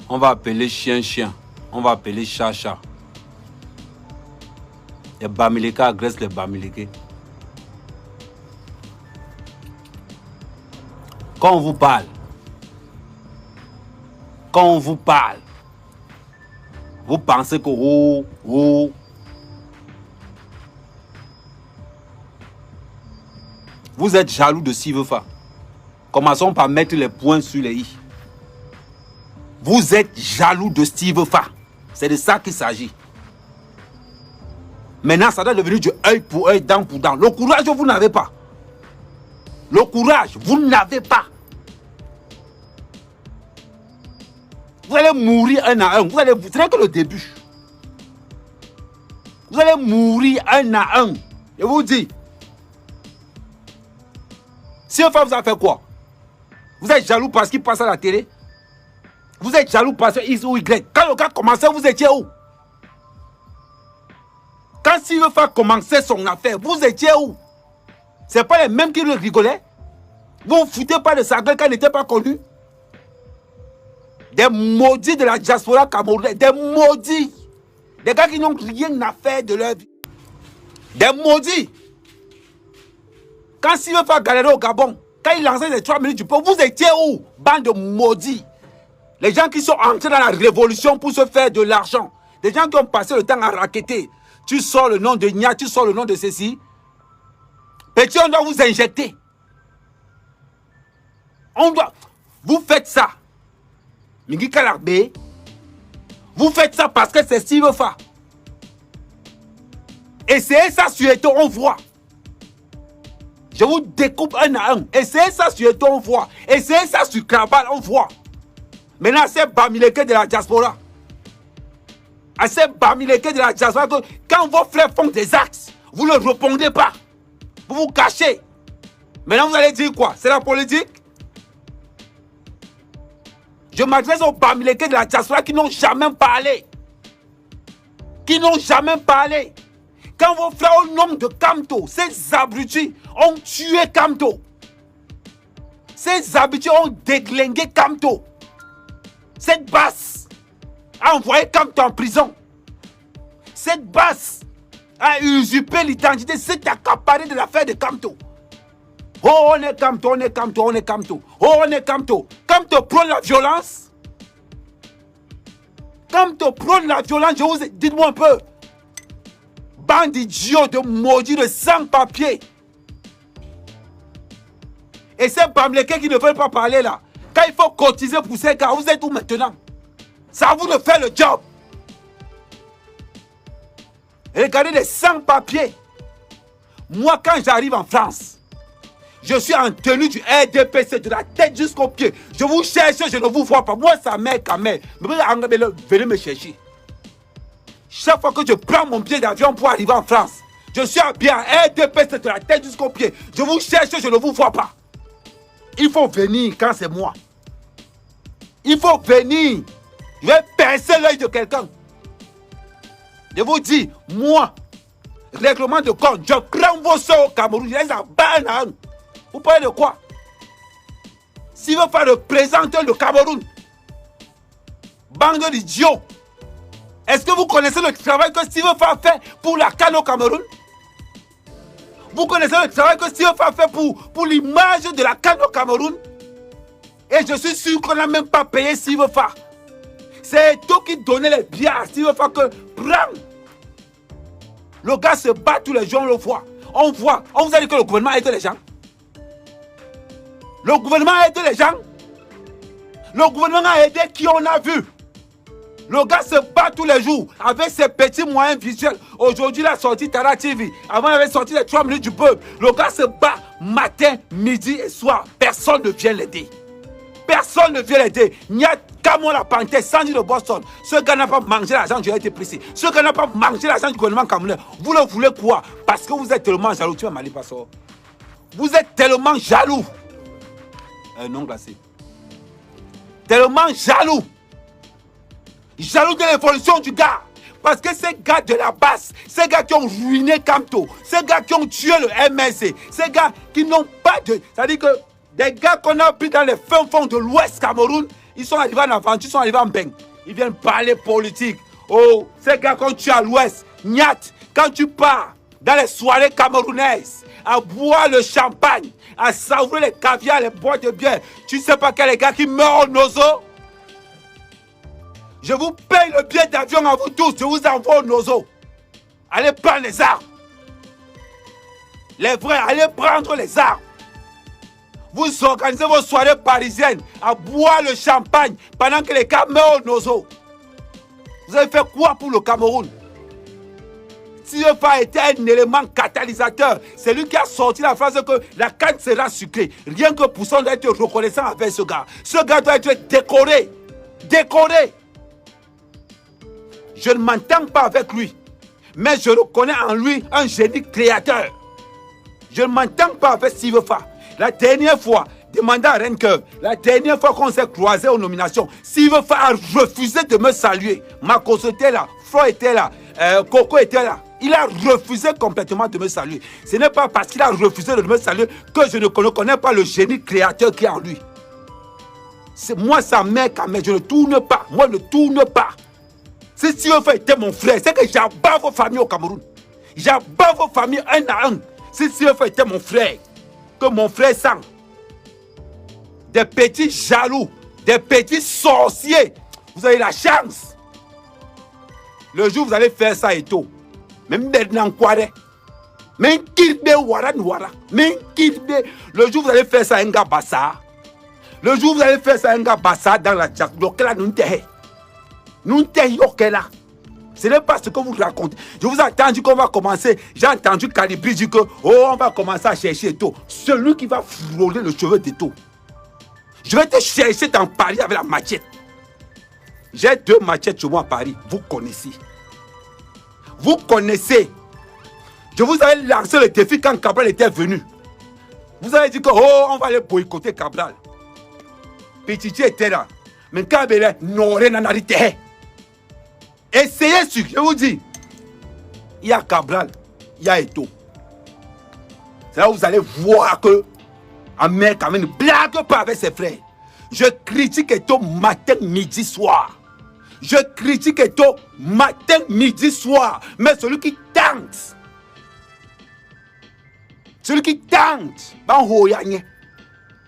On va appeler chien, chien. On va appeler chat, chat. Les Bamileke agressent les Bamileke. Quand on vous parle, vous pensez que vous êtes jaloux de Sivefa. Commençons par mettre les points sur les i. Vous êtes jaloux de Sivefa. C'est de ça qu'il s'agit. Maintenant, ça doit devenir du œil pour œil, dent pour dent. Le courage, vous n'avez pas. Le courage, vous n'avez pas. Vous allez mourir un à un. Ce n'est que le début. Vous allez mourir un à un. Je vous dis. Si une femme vous a fait quoi? Vous êtes jaloux parce qu'il passe à la télé? Vous êtes jaloux parce que X ou Y. Quand le gars commençait, vous étiez où? Quand Sivefa commençait son affaire, vous étiez où? Ce n'est pas les mêmes qui le rigolaient? Vous ne foutez pas de sa gueule quand il n'était pas connu? Des maudits de la diaspora camerounaise. Des maudits. Des gars qui n'ont rien à faire de leur vie. Des maudits. Quand Sivefa galérait au Gabon, quand il lançait les 3 minutes du peuple, vous étiez où? Bande de maudits. Les gens qui sont entrés dans la révolution pour se faire de l'argent. Des gens qui ont passé le temps à raqueter. Tu sors le nom de Nia, tu sors le nom de ceci. Petit, on doit vous injecter. On doit... Vous faites ça. Mingi Kalarbe. Vous faites ça parce que c'est Sivefa. Essayez ça sur Eto, on voit. Je vous découpe un à un. Essayez ça sur Eto, on voit. Essayez ça sur Krabal, on voit. Maintenant, c'est Bamileke de la diaspora. C'est Bamileke de la diaspora. Quand vos frères font des actes, vous ne répondez pas. Vous vous cachez. Maintenant, vous allez dire quoi? C'est la politique? Je m'adresse aux Bamileke de la diaspora qui n'ont jamais parlé. Qui n'ont jamais parlé. Quand vos frères au nom de Kamto, ces abrutis ont tué Kamto. Ces abrutis ont déglingué Kamto. Cette basse a envoyé Kamto en prison. Cette basse a usurpé l'identité, s'est accaparé de l'affaire de Kamto. Oh, on est Kamto, on est Kamto, on est Kamto. Oh, on est Kamto. Kamto prône la violence. Kamto prône la violence, je vous ai... Dites-moi un peu. Bande d'idiots, de maudits, de sans-papiers. Et ces Bamileke qui ne veulent pas parler là. Quand il faut cotiser pour ces gars, vous êtes où maintenant? C'est à vous de faire le job. Regardez les sans-papiers. Moi, quand j'arrive en France, je suis en tenue du RDPC de la tête jusqu'aux pieds. Je vous cherche, je ne vous vois pas. Moi, ça m'est quand même. Venez me chercher. Chaque fois que je prends mon billet d'avion pour arriver en France, je suis habillé en RDPC de la tête jusqu'aux pieds. Je vous cherche, je ne vous vois pas. Il faut venir quand c'est moi. Il faut venir. Je vais percer l'œil de quelqu'un. Je vous dis, moi, règlement de compte, je prends vos soeurs au Cameroun, je les abandonne. Vous parlez de quoi? S'il veut faire le présenteur de Cameroun, bande d'idiots. Est-ce que vous connaissez le travail que Sivefa fait pour la CAN au Cameroun? Vous connaissez le travail que Sivefa fait pour l'image de la CAN au Cameroun? Et je suis sûr qu'on n'a même pas payé Sivefa. C'est toi qui donnais les billets à Sivefa que prends. Le gars se bat tous les jours, on le voit. On voit. On vous a dit que le gouvernement aide les gens. Le gouvernement a aidé les gens. Le gouvernement a aidé qui on a vu. Le gars se bat tous les jours avec ses petits moyens visuels. Aujourd'hui, il a sorti Tara TV. Avant, il avait sorti les 3 minutes du peuple. Le gars se bat matin, midi et soir. Personne ne vient l'aider. Personne ne vient l'aider. Il y a Camon la Panthère, Sandy de Boston. Ce gars n'a pas mangé l'argent du RTPC. Ce gars n'a pas mangé l'argent du gouvernement camerounais. Vous le voulez quoi? Parce que vous êtes tellement jaloux. Tu vas m'aller pas ça. Vous êtes tellement jaloux. Non glacé. Tellement jaloux. Jaloux de l'évolution du gars. Parce que ces gars de la base, ces gars qui ont ruiné Kamto, ces gars qui ont tué le MSC, ces gars qui n'ont pas de... C'est-à-dire que des gars qu'on a pris dans les fins fonds de l'Ouest Cameroun, Ils sont arrivés en aventure, ils sont arrivés en bain. Ils viennent parler politique. Oh, ces gars, quand tu es à l'ouest, Nyat, quand tu pars dans les soirées camerounaises, à boire le champagne, à savourer les caviars, les boîtes de bière, tu ne sais pas quel est les gars qui meurent au Nozo? Je vous paye le billet d'avion à vous tous, je vous envoie au Nozo. Allez prendre les armes. Les vrais, allez prendre les armes. Vous organisez vos soirées parisiennes à boire le champagne pendant que les gars meurent au Nozo. Vous avez fait quoi pour le Cameroun? CFA était un élément catalysateur. C'est lui qui a sorti la phrase que la canne sera sucrée. Rien que pour ça, on doit être reconnaissant avec ce gars. Ce gars doit être décoré. Décoré. Je ne m'entends pas avec lui. Mais je reconnais en lui un génie créateur. Je ne m'entends pas avec CFA. La dernière fois, demandez à Renke, la dernière fois qu'on s'est croisés aux nominations, CFA a refusé de me saluer. Marcos était là, Flo était là, Coco était là. Il a refusé complètement de me saluer. Ce n'est pas parce qu'il a refusé de me saluer que je ne connais pas le génie créateur qui est en lui. C'est moi, sa mère, mais je ne tourne pas. Moi, je ne tourne pas. Si CFA était mon frère, c'est que j'abats vos familles au Cameroun. J'abats vos familles un à un. Si CFA était mon frère, que mon frère sang. Des petits jaloux, des petits sorciers. Vous avez la chance. Le jour où vous allez faire ça et tout. Même maintenant, quoi? Même kirbe wara wara. Même kirbe. Le jour où vous allez faire ça, un gars bassa. Le jour où vous allez faire ça, un gars bassa dans la jack. Lokela nuntehe. Nuntehe yokela. Ce n'est pas ce que vous racontez. Je vous ai entendu qu'on va commencer. J'ai entendu Calibri dire que on va commencer à chercher tout. Celui qui va frôler le cheveu de tout. Je vais te chercher dans Paris avec la machette. J'ai 2 machettes chez moi à Paris. Vous connaissez. Vous connaissez. Je vous avais lancé le défi quand Cabral était venu. Vous avez dit que on va aller boycotter Cabral. Petit était là. Mais Cabral n'aurait n'en arrêté. Essayez sur, je vous dis. Il y a Cabral, il y a Eto. C'est là où vous allez voir que Ahmed quand même ne blague pas avec ses frères. Je critique Eto matin, midi, soir. Je critique Eto matin, midi, soir. Mais celui qui tente. Celui qui tente. Ban hoyanye.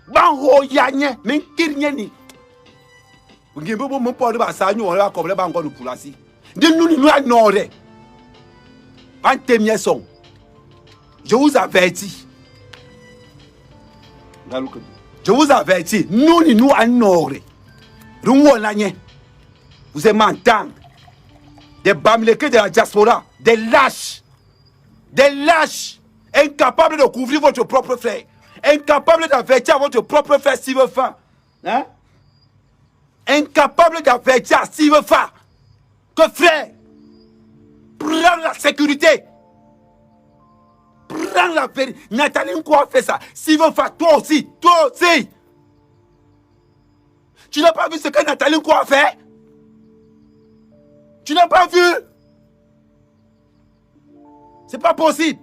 Ban hoyanye. Men kirnyeni. Vous ne pouvez pas parler de ça. Nous on va comme les banques de Poulasi. Nous ignorer. Ban témier son. Je vous avertis. Je vous avertis. Nous ignorer. Vous êtes mentants. Des bamilekés de la diaspora. Des lâches. Des lâches. Incapables de couvrir votre propre frère. Incapables d'avertir votre propre frère s'il veut faire. Hein? Incapable d'avertir s'il veut faire. Que frère, prends la sécurité. Prends la vérité. Nathalie Nkwa fait ça. S'il veut faire, toi aussi. Toi aussi. Tu n'as pas vu ce que Nathalie Nkwa a fait? Tu n'as pas vu? C'est pas possible.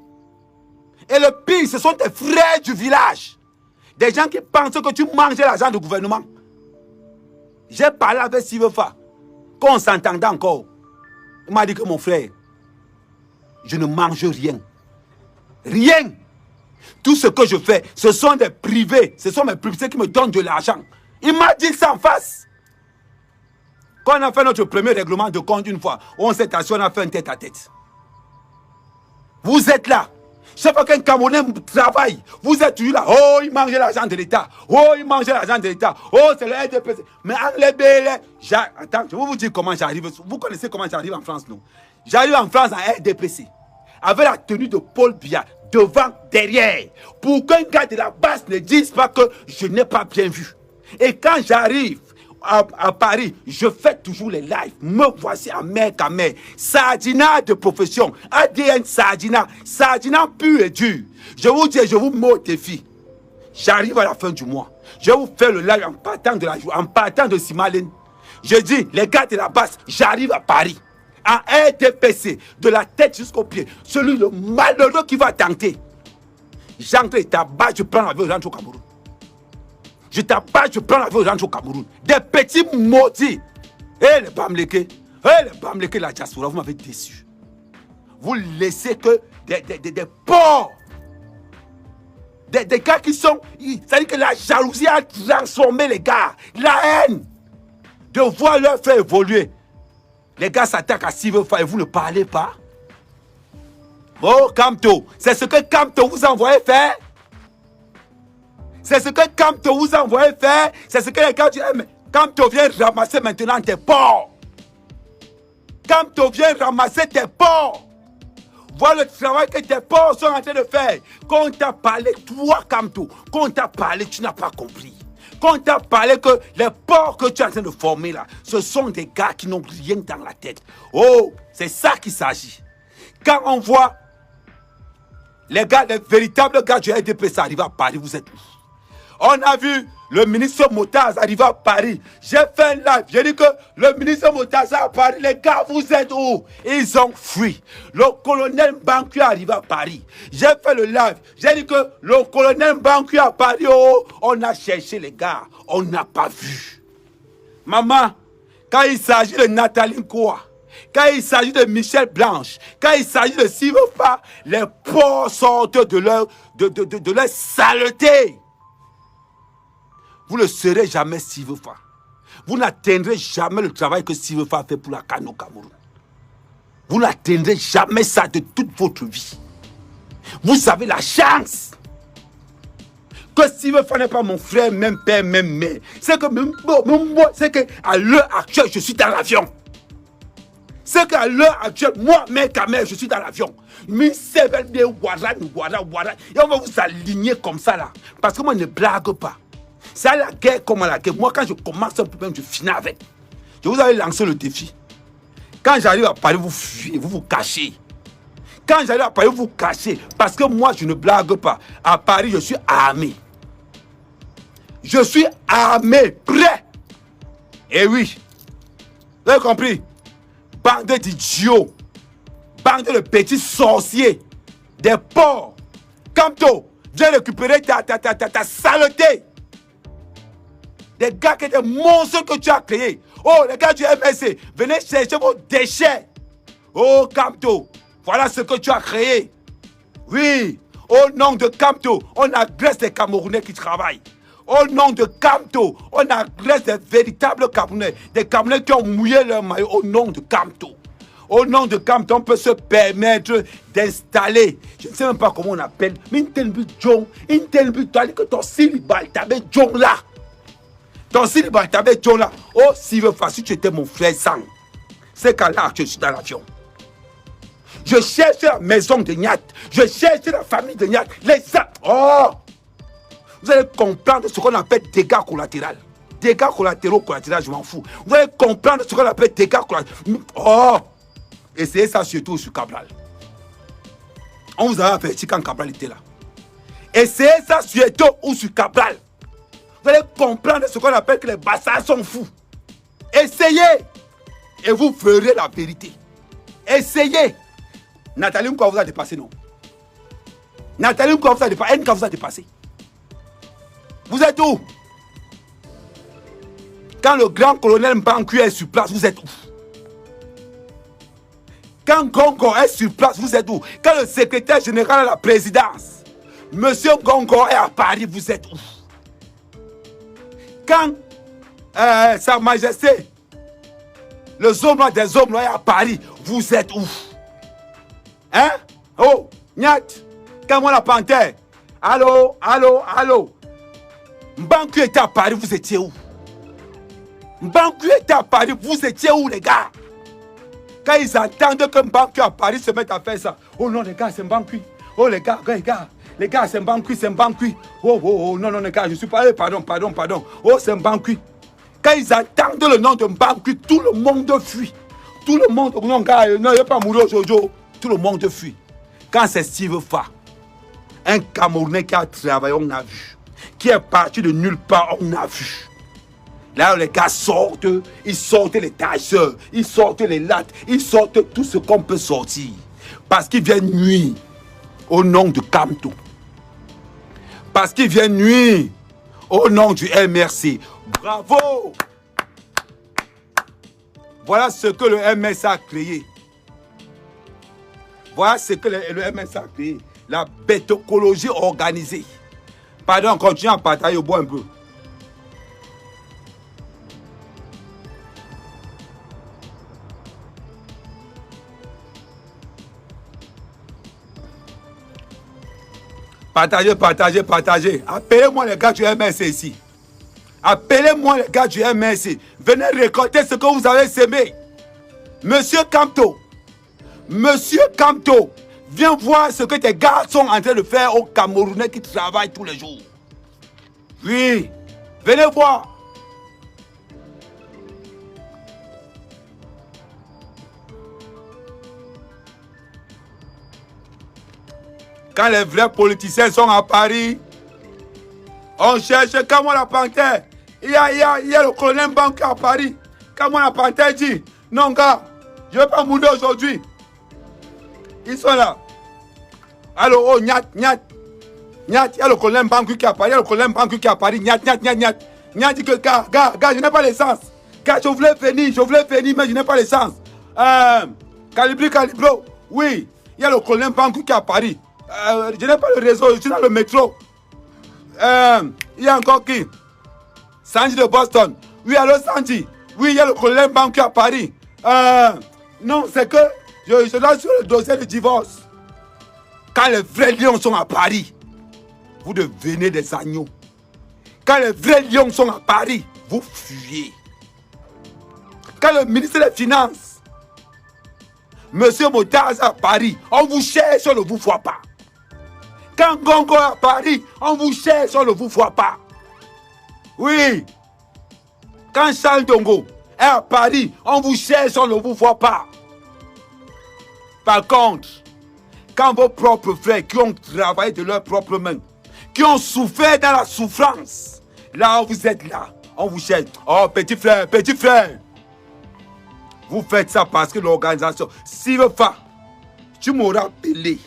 Et le pire, ce sont tes frères du village. Des gens qui pensent que tu manges l'argent du gouvernement. J'ai parlé avec Sivefa. Quand on s'entendait encore, il m'a dit que mon frère, je ne mange rien. Rien. Tout ce que je fais, ce sont des privés. Ce sont mes privés qui me donnent de l'argent. Il m'a dit ça en face. Quand on a fait notre premier règlement de compte une fois, on s'est assis, on a fait un tête-à-tête. Vous êtes là. Chaque fois qu'un Camerounais travaille, vous êtes toujours là. Oh, il mange l'argent de l'État. Oh, il mange l'argent de l'État. Oh, c'est le RDPC. Mais en les attends, je vais vous dire comment j'arrive. Vous connaissez comment j'arrive en France, non? J'arrive en France en RDPC. Avec la tenue de Paul Biya. Devant, derrière. Pour qu'un gars de la base ne dise pas que je n'ai pas bien vu. Et quand j'arrive à Paris, je fais toujours les lives. Me voici à mer qu'à mer. Sardina de profession. ADN Sardina. Sardina pur et dur. Je vous dis, je vous mets au défi. J'arrive à la fin du mois. Je vais vous faire le live en partant de Simalène. Je dis, les gars de la base, j'arrive à Paris. En RDPC, de la tête jusqu'au pied. Celui le malheureux qui va tenter. J'entre et tabac, je prends l'avion, je rentre au Cameroun. Je t'abat, je prends l'avion, je rentre au Cameroun. Des petits maudits. Eh les Bamileke, la diaspora, vous m'avez déçu. Vous laissez que des porcs. Des gars qui sont... C'est-à-dire que la jalousie a transformé les gars. La haine. De voir leur faire évoluer. Les gars s'attaquent à Silverfa et vous ne parlez pas. Oh, Kamto, c'est ce que Kamto vous a envoyé faire. C'est ce que Kamto vous a envoyé faire. C'est ce que les gars disent. Kamto vient ramasser maintenant tes porcs. Kamto vient ramasser tes porcs. Vois le travail que tes porcs sont en train de faire. Quand on t'a parlé, toi, Kamto, quand on t'a parlé, tu n'as pas compris. Quand on t'a parlé que les porcs que tu es en train de former là, ce sont des gars qui n'ont rien dans la tête. Oh, c'est ça qu'il s'agit. Quand on voit les gars, les véritables gars du RDPC arriver à Paris, vous êtes où? On a vu le ministre Motaz arriver à Paris. J'ai fait un live. J'ai dit que le ministre Motaz à Paris, les gars, vous êtes où? Ils ont fui. Le colonel Bancu arrive à Paris. J'ai fait le live. J'ai dit que le colonel Bancu à Paris, oh, on a cherché les gars. On n'a pas vu. Maman, quand il s'agit de Nathalie Nkoa, quand il s'agit de Michel Blanche, quand il s'agit de Silverfa, les porcs sortent de leur saleté. Vous ne serez jamais Silverfa. Vous n'atteindrez jamais le travail que Silverfa a fait pour la CAN au Cameroun. Vous n'atteindrez jamais ça de toute votre vie. Vous avez la chance que Silverfa n'est pas mon frère, même père, même mère. C'est que moi, c'est qu'à l'heure actuelle, je suis dans l'avion. C'est qu'à l'heure actuelle, moi, mère, mère, je suis dans l'avion. Mais c'est bien, voilà. Et on va vous aligner comme ça là. Parce que moi, je ne blague pas. C'est à la guerre comme à la guerre. Moi, quand je commence un problème, je finis avec. Je vous avais lancé le défi. Quand j'arrive à Paris, vous fuyez, vous vous cachez. Quand j'arrive à Paris, vous vous cachez. Parce que moi, je ne blague pas. À Paris, je suis armé. Je suis armé, prêt. Et oui. Vous avez compris? Bande d'idiots. Bande de petits sorciers. Des porcs. Kamto, viens récupérer ta saleté. Des gars qui sont des monstres que tu as créés. Oh, les gars du MSC, venez chercher vos déchets. Oh, Kamto, voilà ce que tu as créé. Oui, au nom de Kamto, on agresse les Camerounais qui travaillent. Au nom de Kamto, on agresse des véritables Camerounais. Des Camerounais qui ont mouillé leur maillot au nom de Kamto. Au nom de Kamto, on peut se permettre d'installer, je ne sais même pas comment on appelle, mais une telle but, tu as dit que ton célibat, tu avais John là. Ton célibat, tu avais John là. Oh, si tu étais mon frère sang, c'est qu'à là, je suis dans l'avion. Je cherche la maison de Niat. Je cherche la famille de Niat. Les gens. Oh! Vous allez comprendre ce qu'on appelle dégâts collatéraux. Dégâts collatéraux, je m'en fous. Vous allez comprendre ce qu'on appelle dégâts collatéraux. Oh! Essayez ça surtout sur Cabral. On vous a averti quand Cabral était là. Essayez ça surtout ou sur Cabral. Vous allez comprendre ce qu'on appelle que les bastards sont fous. Essayez. Et vous verrez la vérité. Essayez. Nathalie Nkoa vous a dépassé, non? Nathalie Nkoa vous a dépassé. NK vous a dépassé. Vous êtes où? Quand le grand colonel Mbanku est sur place, vous êtes où? Quand Gongo est sur place, vous êtes où? Quand le secrétaire général à la présidence, Monsieur Gongo est à Paris, vous êtes où? Quand Sa Majesté, le zone noir des hommes noirs est à Paris, vous êtes où? Hein? Oh, Nyat, quand moi la panthère, allô? Mbanku était à Paris, vous étiez où? Mbanku était à Paris, vous étiez où, les gars? Quand ils entendent que Mbanku à Paris se met à faire ça, oh non, les gars, c'est Mbanku. Oh, les gars, c'est Mbanku. Oh, non, les gars, je suis pas. Pardon. Oh, c'est Mbanku. Quand ils entendent le nom de Mbanku, tout le monde fuit. Tout le monde, non, gars, non, il n'y a pas mourir Jojo. Tout le monde fuit. Quand c'est Silverfa, un Camerounais qui a travaillé, on a vu. Qui est parti de nulle part, on a vu. Là, les gars sortent, ils sortent les tâcheurs, ils sortent les lattes, ils sortent tout ce qu'on peut sortir. Parce qu'ils viennent nuire au nom de Kamto. Parce qu'ils viennent nuire Au nom du MRC. Bravo! Voilà ce que le MRC a créé. Voilà ce que le MRC a créé. La bétocologie organisée. Pardon, continue à partager au bout un peu. Partagez. Appelez-moi les gars du MRC ici. Appelez-moi les gars du MRC. Venez récolter ce que vous avez semé. Monsieur Kamto, viens voir ce que tes gars sont en train de faire aux Camerounais qui travaillent tous les jours. Oui, venez voir. Quand les vrais politiciens sont à Paris, on cherche comment la panthère. Il y a le colonel Banque à Paris. Comment la panthère dit, non gars, je ne vais pas mourir aujourd'hui. Ils sont là. Alors, oh, Nyat, il y a le colonel Banque qui est à Paris, Nyat. Nyat dit que, gars, je n'ai pas l'essence. Gars, je voulais venir, mais je n'ai pas l'essence. Calibro, oui, il y a le colonel Banque qui est à Paris. Je n'ai pas le réseau, je suis dans le métro. Il y a encore qui? Sanji de Boston. Oui, allô Sanji. Oui, il y a le colonel Banque qui est à Paris. Non, c'est que je dois sur le dossier de divorce. Quand les vrais lions sont à Paris, vous devenez des agneaux. Quand les vrais lions sont à Paris, vous fuyez. Quand le ministre des Finances, Monsieur Motaz à Paris, on vous cherche, on ne vous voit pas. Quand Gongo est à Paris, on vous cherche, on ne vous voit pas. Oui. Quand Charles Dongo est à Paris, on vous cherche, on ne vous voit pas. Par contre, quand vos propres frères qui ont travaillé de leurs propres mains, qui ont souffert dans la souffrance, là où vous êtes là, on vous cherche. Oh, petit frère. Vous faites ça parce que l'organisation, Sivefa, tu m'auras appelé.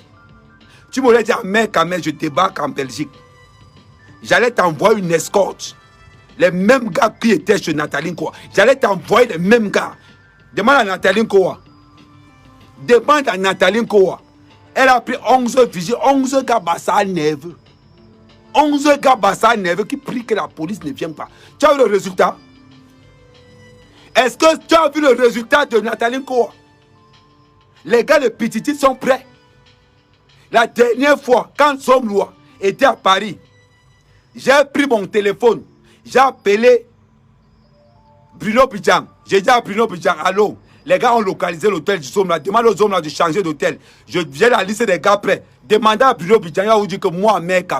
Tu m'aurais dit, mec, je débarque en Belgique. J'allais t'envoyer une escorte. Les mêmes gars qui étaient chez Nathalie Nkoa. J'allais t'envoyer les mêmes gars. Demande à Nathalie Nkoa. Elle a pris 11 vigiles, 11 gars Bassa Neve. 11 gars Bassa Neve qui prient que la police ne vienne pas. Tu as vu le résultat? Est-ce que tu as vu le résultat de Nathalie Nkoa? Les gars de Pititi sont prêts. La dernière fois, quand Somlois était à Paris, j'ai pris mon téléphone, j'ai appelé Bruno Pidjan. J'ai dit à Bruno Pidjan, allô, les gars ont localisé l'hôtel du Somlois, demande aux Somlois de changer d'hôtel. J'ai la liste des gars prêts. Demandez à Bruno Pidjan, il va vous dire que moi, mec,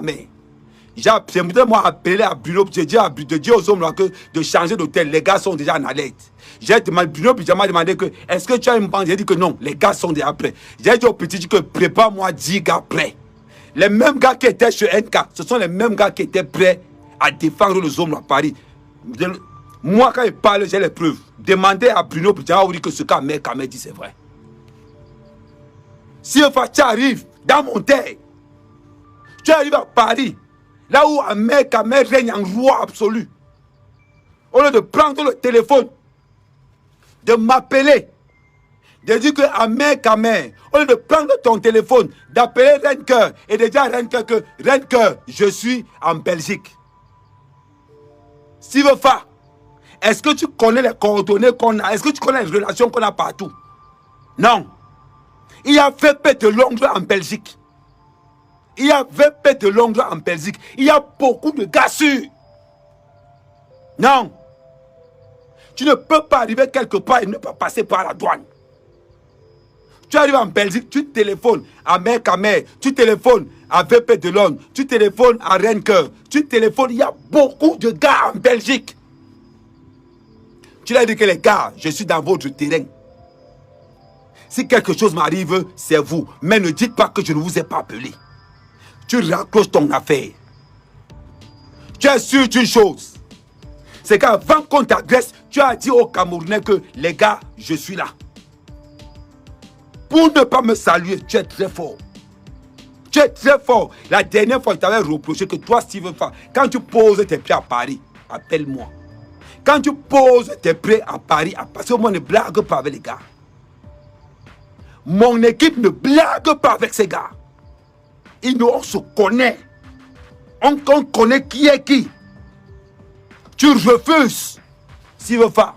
j'ai appelé à Bruno, j'ai dit aux Somlois de changer d'hôtel. Les gars sont déjà en alerte. J'ai demandé, Bruno Pidjan m'a demandé que, est-ce que tu as une bande? J'ai dit que non, les gars sont déjà prêts. J'ai dit au petit que prépare-moi 10 gars prêts. Les mêmes gars qui étaient chez NK, ce sont les mêmes gars qui étaient prêts à défendre le Zomlo à Paris. Moi, quand il parle, j'ai les preuves. Demandez à Bruno Pidjan, il va vous dire que ce qu'a dit, c'est vrai. Si tu arrives dans mon terre, tu arrives à Paris, là où Ahmed Kamel règne en roi absolu, au lieu de prendre le téléphone, de m'appeler, de dire que Ahmed Kamel, au lieu de prendre ton téléphone, d'appeler Renker et de dire à Renker que Renker, je suis en Belgique. Sivefa, est-ce que tu connais les coordonnées qu'on a? Est-ce que tu connais les relations qu'on a partout? Non. Il y a VP de Londres en Belgique. Il y a VP de Londres en Belgique. Il y a beaucoup de gars sûrs. Non. Tu ne peux pas arriver quelque part et ne pas passer par la douane. Tu arrives en Belgique, tu téléphones à Mère Kamer, tu téléphones à VP de Londres, tu téléphones à Renker, tu téléphones, il y a beaucoup de gars en Belgique. Tu leur dis que les gars, je suis dans votre terrain. Si quelque chose m'arrive, c'est vous. Mais ne dites pas que je ne vous ai pas appelé. Tu raccroches ton affaire. Tu es sûr d'une chose. C'est qu'avant qu'on t'agresse, tu as dit aux Camerounais que les gars, je suis là. Pour ne pas me saluer, tu es très fort. Tu es très fort. La dernière fois, je t'avais reproché que toi, Steven Fa, quand tu poses tes pieds à Paris, appelle-moi. Quand tu poses tes pieds à Paris, parce que moi, ne blague pas avec les gars. Mon équipe ne blague pas avec ces gars. On se connaît. On connaît qui est qui. Tu refuses, Steven Fa,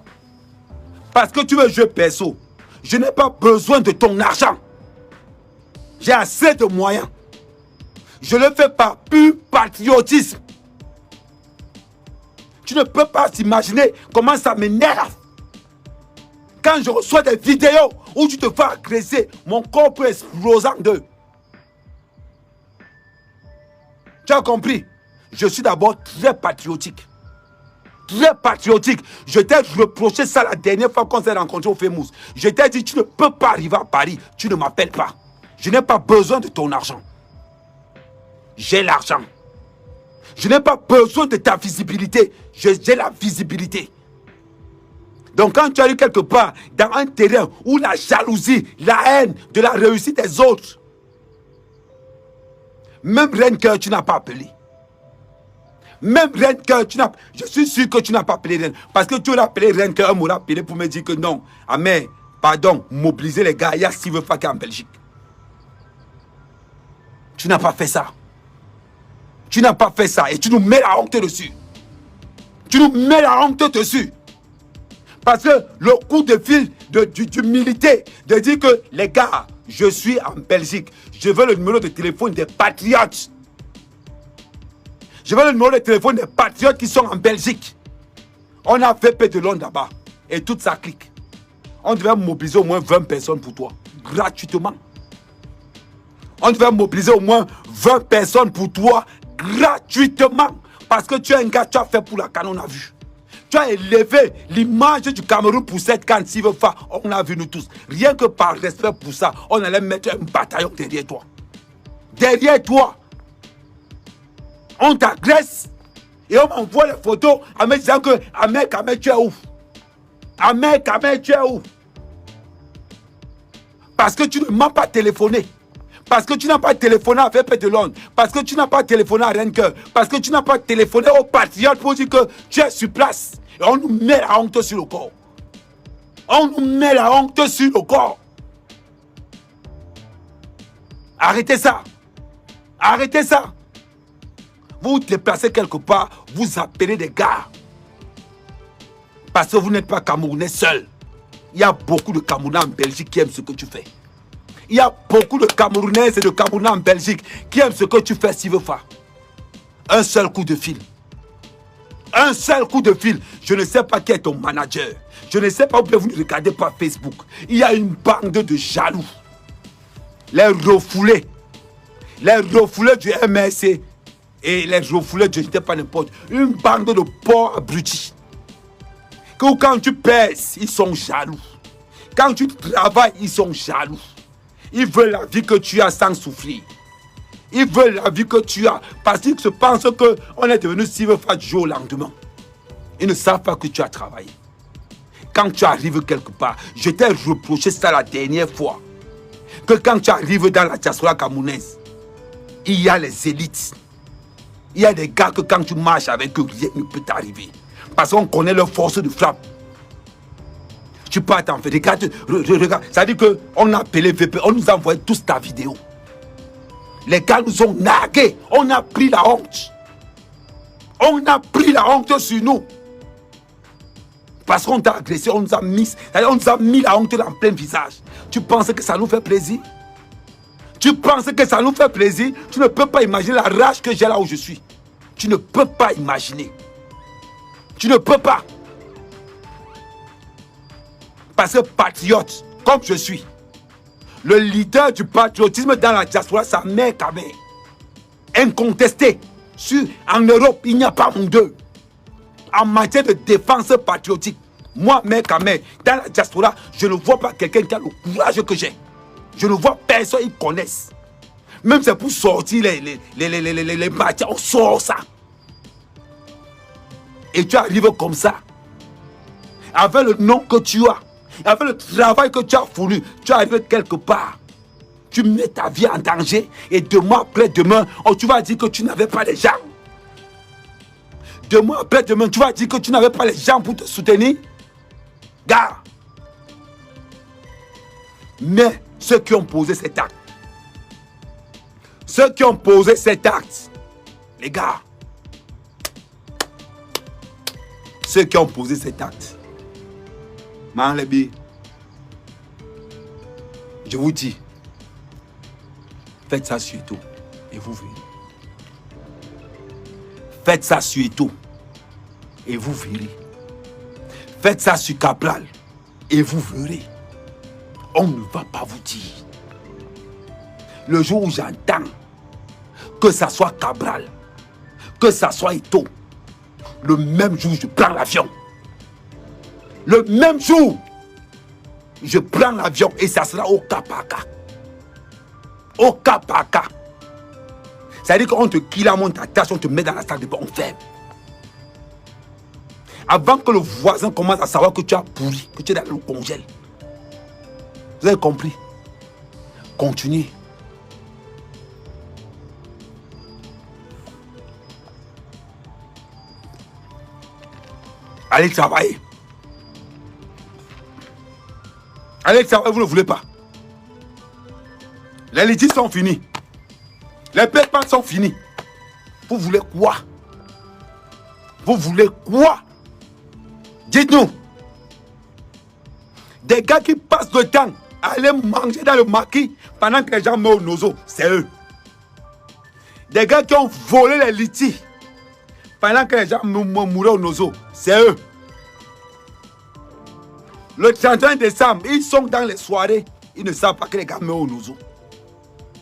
parce que tu veux jouer perso. Je n'ai pas besoin de ton argent. J'ai assez de moyens. Je le fais par pur patriotisme. Tu ne peux pas t'imaginer comment ça m'énerve. Quand je reçois des vidéos où tu te fais agresser, mon corps peut exploser en deux. Tu as compris? Je suis d'abord très patriotique. Très patriotique. Je t'ai reproché ça la dernière fois qu'on s'est rencontré au Famous. Je t'ai dit, tu ne peux pas arriver à Paris. Tu ne m'appelles pas. Je n'ai pas besoin de ton argent. J'ai l'argent. Je n'ai pas besoin de ta visibilité. J'ai la visibilité. Donc quand tu arrives quelque part dans un terrain où la jalousie, la haine de la réussite des autres, même Renker, tu n'as pas appelé. Même Renker, tu n'as pas... Je suis sûr que tu n'as pas appelé Renker. Parce que tu l'as appelé Renker, on m'aura appelé pour me dire que non. Ah mais, pardon, mobiliser les gars, il y a Steven Fa en Belgique. Tu n'as pas fait ça. Tu n'as pas fait ça et tu nous mets la honte dessus. Tu nous mets la honte dessus. Parce que le coup de fil d'humilité, de dire que les gars, je suis en Belgique. Je veux le numéro de téléphone des patriotes. Je veux le numéro de téléphone des patriotes qui sont en Belgique. On a VP de Londres là-bas. Et toute ça clique. On devait mobiliser au moins 20 personnes pour toi. Gratuitement. On devait mobiliser au moins 20 personnes pour toi. Gratuitement. Parce que tu es un gars, tu as fait pour la CAN, on a vu. Tu as élevé l'image du Cameroun pour cette CAN, Steven Fa. On a vu nous tous. Rien que par respect pour ça, on allait mettre un bataillon derrière toi. Derrière toi. On t'agresse. Et on m'envoie les photos en me disant que Ahmed Kamel, tu es où? Ahmed Kamel, tu es où? Parce que tu ne m'as pas téléphoné. Parce que tu n'as pas téléphoné à VP de Londres. Parce que tu n'as pas téléphoné à Renker. Parce que tu n'as pas téléphoné aux patriotes pour dire que tu es sur place. Et on nous met la honte sur le corps. On nous met la honte sur le corps. Arrêtez ça. Arrêtez ça. Vous vous déplacez quelque part, vous appelez des gars. Parce que vous n'êtes pas Camerounais seul. Il y a beaucoup de Camerounais en Belgique qui aiment ce que tu fais. Il y a beaucoup de Camerounais et de Camerounais en Belgique qui aiment ce que tu fais, Steven Fa. Un seul coup de fil. Un seul coup de fil. Je ne sais pas qui est ton manager. Je ne sais pas, vous pouvez vous regarder par Facebook. Il y a une bande de jaloux. Les refoulés. Les refoulés du MSC. Et les refoulés de je ne sais pas n'importe. Une bande de porcs abrutis. Que quand tu pèses, ils sont jaloux. Quand tu travailles, ils sont jaloux. Ils veulent la vie que tu as sans souffrir. Ils veulent la vie que tu as. Parce qu'ils se pensent qu'on est devenu Steven Fa du jour au lendemain. Ils ne savent pas que tu as travaillé. Quand tu arrives quelque part, je t'ai reproché ça la dernière fois. Que quand tu arrives dans la diaspora camerounaise, il y a les élites. Il y a des gars que quand tu marches avec eux, rien ne peut t'arriver. Parce qu'on connaît leur force de frappe. Tu peux t'en faire. Regarde. Ça veut dire qu'on a appelé VP, on nous a envoyé tous ta vidéo. Les gars nous ont nargués. On a pris la honte. On a pris la honte sur nous. Parce qu'on t'a agressé, on nous a mis la honte dans plein visage. Tu penses que ça nous fait plaisir? Tu penses que ça nous fait plaisir? Tu ne peux pas imaginer la rage que j'ai là où je suis. Tu ne peux pas imaginer. Tu ne peux pas. Parce que patriote, comme je suis, le leader du patriotisme dans la diaspora, sa mère Kamel. Incontesté. En Europe, il n'y a pas mon deux. En matière de défense patriotique, moi, mère Kamel, dans la diaspora, je ne vois pas quelqu'un qui a le courage que j'ai. Je ne vois personne, ils connaissent. Même c'est pour sortir les matières, on sort ça. Et tu arrives comme ça. Avec le nom que tu as. Avec le travail que tu as fourni, tu arrives quelque part. tu mets ta vie en danger et demain après demain, oh, tu vas dire que tu n'avais pas les gens. Demain après demain, tu vas dire que tu n'avais pas les gens pour te soutenir. Gars. Mais ceux qui ont posé cet acte, les gars, ceux qui ont posé cet acte, je vous dis, faites ça sur Eto et vous verrez. Faites ça sur Eto et vous verrez. Faites ça sur Cabral et vous verrez. On ne va pas vous dire. Le jour où j'entends que ça soit Cabral, que ça soit Eto, le même jour je prends l'avion. Le même jour, je prends l'avion et ça sera au cas par cas. Au cas par cas. C'est-à-dire qu'on te kille à mon attache, on te met dans la salle de bain, on ferme. Avant que le voisin commence à savoir que tu as pourri, que tu es dans le congèle. Vous avez compris? Continuez. Allez travailler. Allez travailler, vous ne voulez pas. Les litiges sont finis. Les paiements sont finis. Vous voulez quoi? Vous voulez quoi? Dites-nous. Des gars qui passent le temps à aller manger dans le maquis pendant que les gens meurent au nozo, c'est eux. Des gars qui ont volé les litiges pendant que les gens mouraient au nozo, c'est eux. Le 31 décembre, ils sont dans les soirées, ils ne savent pas que les gars meurent au nozo.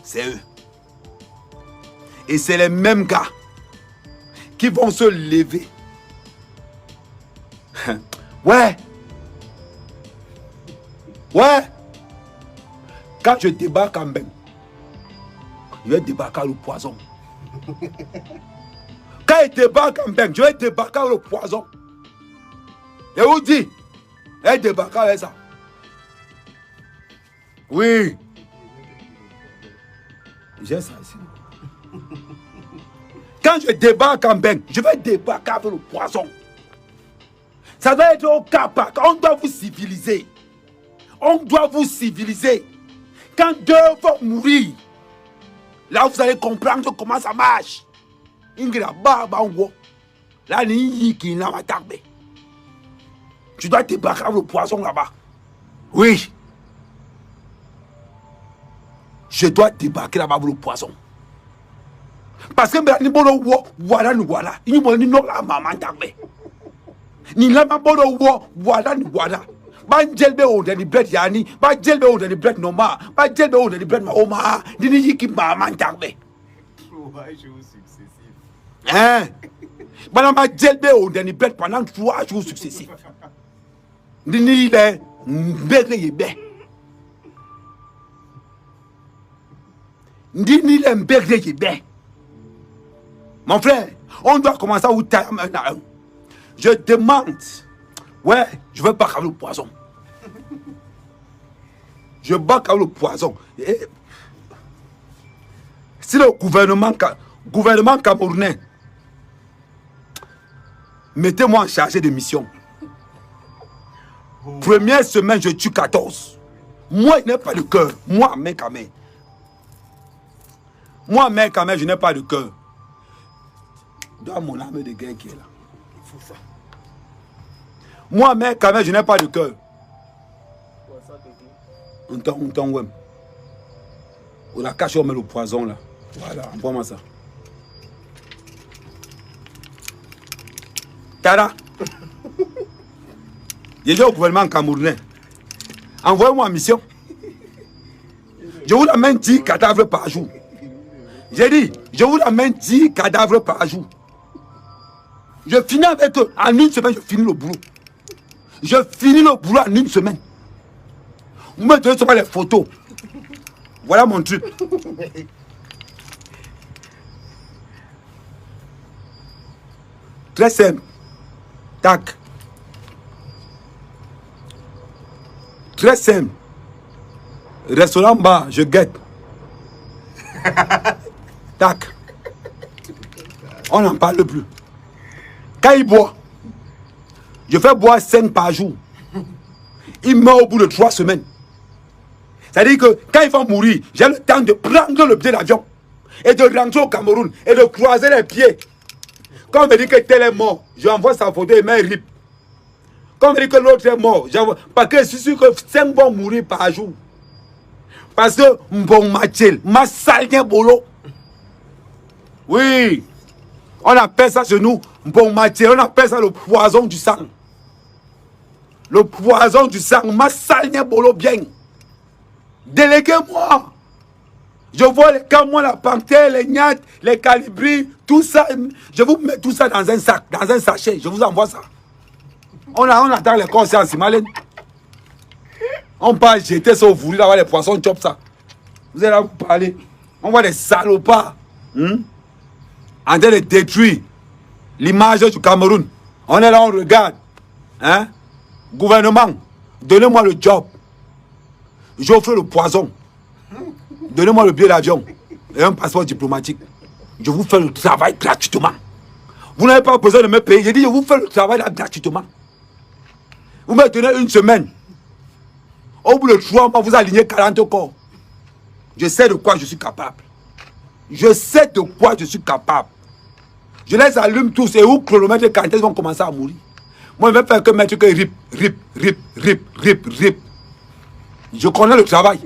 C'est eux. Et c'est les mêmes gars qui vont se lever. Ouais. Ouais. Quand je débarque en bain, je vais débarquer avec le poison. Quand je débarque en bain, je vais débarquer avec le poison. Et vous dit, elle débarque avec ça. Oui. J'ai ça ici. Quand je débarque en bain, je vais débarquer avec le poison. Ça doit être au cas par cas. On doit vous civiliser. On doit vous civiliser. Quand deux vont mourir, là vous allez comprendre comment ça marche. Tu dois débarquer avec le poison là-bas. Oui. Je dois débarquer là-bas avec le poison. Parce que ni lama bodo wo wala ni wala ba jelbe o de bread yani ba jelbe o de bread normal ba jelbe o de bread ma oma dini yiki ma man tagbe hein ba ma jelbe o de bread pendant 3 jours successifs dini le mbege yebe dini le mbege yebe. Mon frère, on doit commencer à vous tailler un à un. Je demande, ouais, je veux pas avec le poison. Je bats avec le poison. Et si le gouvernement camerounais, mettez-moi en chargé de mission. Première semaine, je tue 14. Moi, je n'ai pas de cœur. Moi, mec, moi, mec, je n'ai pas de cœur. Dans mon âme de guerre qui est là. Moi, mec, quand même, je n'ai pas de cœur. On t'en on a caché, on met le poison là. Voilà, envoie-moi ça. Tada. Je dis au gouvernement camerounais, envoyez-moi en mission. Je vous amène 10 cadavres par jour. J'ai dit, je vous amène 10 cadavres par jour. Je finis avec eux. En une semaine, je finis le boulot. Je finis le boulot en une semaine. Vous me donnez seulement les photos. Voilà mon truc. Très simple. Tac. Très simple. Restaurant bas, je guette. Tac. On n'en parle plus. Quand il boit, je fais boire 5 par jour. Il meurt au bout de 3 semaines. C'est-à-dire que quand il va mourir, j'ai le temps de prendre le billet d'avion et de rentrer au Cameroun et de croiser les pieds. Quand on me dit que tel est mort, j'envoie sa photo et mets RIP. Quand on me dit que l'autre est mort, parce que je suis sûr que 5 vont mourir par jour. Parce que bon Mathil, ma salien bolo. Oui. On appelle ça chez nous, bon Mathil, on appelle ça le poison du sang. Le poison du sang, ma salien bolo bien. Déléguez-moi. Je vois les camoins, la panthère, les gnates, les calibris, tout ça. Je vous mets tout ça dans un sac, dans un sachet. Je vous envoie ça. On attend les consciences, Malène. On part jeter ça au fourri, là, les poissons chopent ça. Vous allez là vous parler. On voit des salopards. En train de détruire l'image du Cameroun. On est là, on regarde. Hein? Gouvernement, donnez-moi le job. J'offre le poison. Donnez-moi le billet d'avion et un passeport diplomatique. Je vous fais le travail gratuitement. Vous n'avez pas besoin de me payer. J'ai dit, je vous fais le travail là gratuitement. Vous me donnez 1 semaine. Au bout de 3 mois, vous alignez 40 corps. Je sais de quoi je suis capable. Je sais de quoi je suis capable. Je les allume tous et où chronomètre quand ils vont commencer à mourir. Moi, je ne vais faire que mettre que rip. Je connais le travail.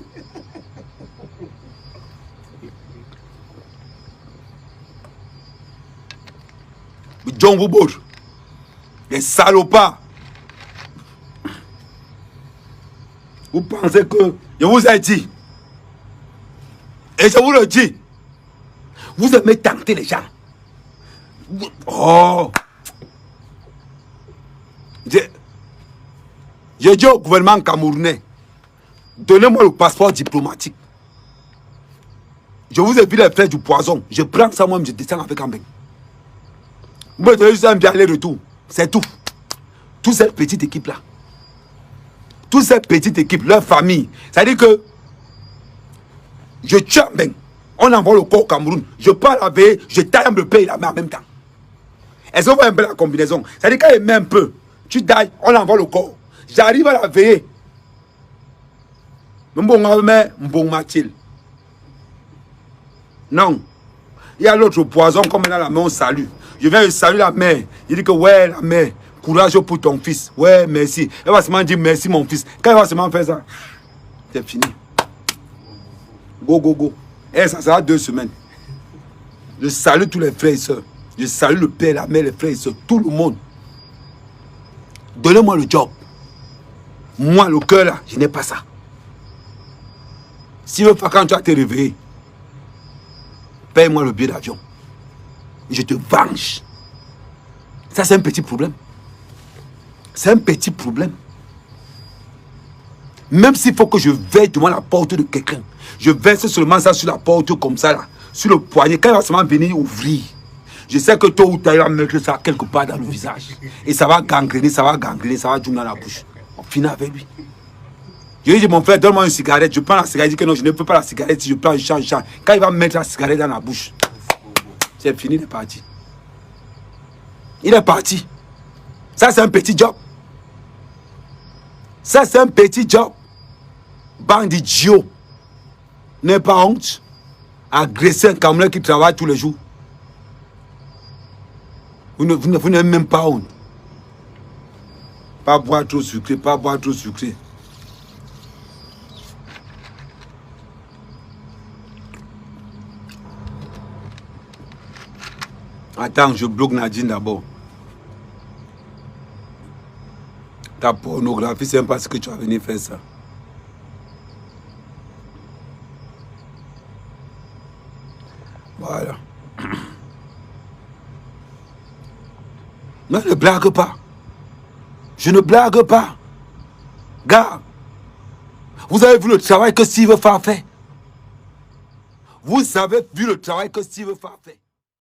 John Boubor, les salopards. Vous pensez que je vous ai dit, et je vous le dis, vous aimez tenter les gens. Oh, je dis au gouvernement camerounais, donnez-moi le passeport diplomatique. Je vous ai vu les faire du poison. Je prends ça moi, je descends avec un bec. Vous me donnez juste un bien aller-retour. C'est tout. Toute cette petite équipe-là. Toute cette petite équipe, leur famille. C'est-à-dire que je tue un ben. On envoie le corps au Cameroun. Je pars la veille, je taille le pain et la main en même temps. Est-ce que vous voyez un peu la combinaison? C'est-à-dire quand il met un peu, tu tailles, on envoie le corps. J'arrive à la veille. Mbong Mathil. Non. Il y a l'autre poison, comme il a la main, on salue. Je viens de saluer la mère. Il dit que ouais, la mère, courage pour ton fils. Ouais, merci. Elle va seulement dire merci, mon fils. Quand il va seulement faire ça, c'est fini. Go. Et ça sera 2 semaines. Je salue tous les frères et sœurs. Je salue le père, la mère, les frères et sœurs, tout le monde. Donnez-moi le job. Moi, le cœur là, je n'ai pas ça. Si quand tu vas te réveiller, paye-moi le billet d'avion. Je te venge. Ça, c'est un petit problème. C'est un petit problème. Même s'il faut que je veille devant la porte de quelqu'un, je verse seulement ça sur la porte comme ça, là, sur le poignet. Quand il va seulement venir ouvrir, je sais que tôt ou tard, il va mettre ça quelque part dans le visage. Et ça va gangréner, ça va jouer dans la bouche. On finit avec lui. Je lui dis, mon frère, donne-moi une cigarette. Je prends la cigarette. Il dit que non, je ne peux pas la cigarette. Si je prends, je change. Quand il va mettre la cigarette dans la bouche, c'est fini, il est parti. Il est parti. Ça, c'est un petit job. Ça, c'est un petit job. Bandit Gio. N'est pas honte. Agresser un Camerounais qui travaille tous les jours. Vous n'avez même pas honte. Pas boire trop sucré, pas boire trop sucré. Attends, je bloque Nadine d'abord. Ta pornographie, c'est même pas ce que tu vas venir faire ça. Voilà. Non, ne blague pas. Je ne blague pas. Gars, vous avez vu le travail que Steve Farr fait. Vous avez vu le travail que Steve Farr fait.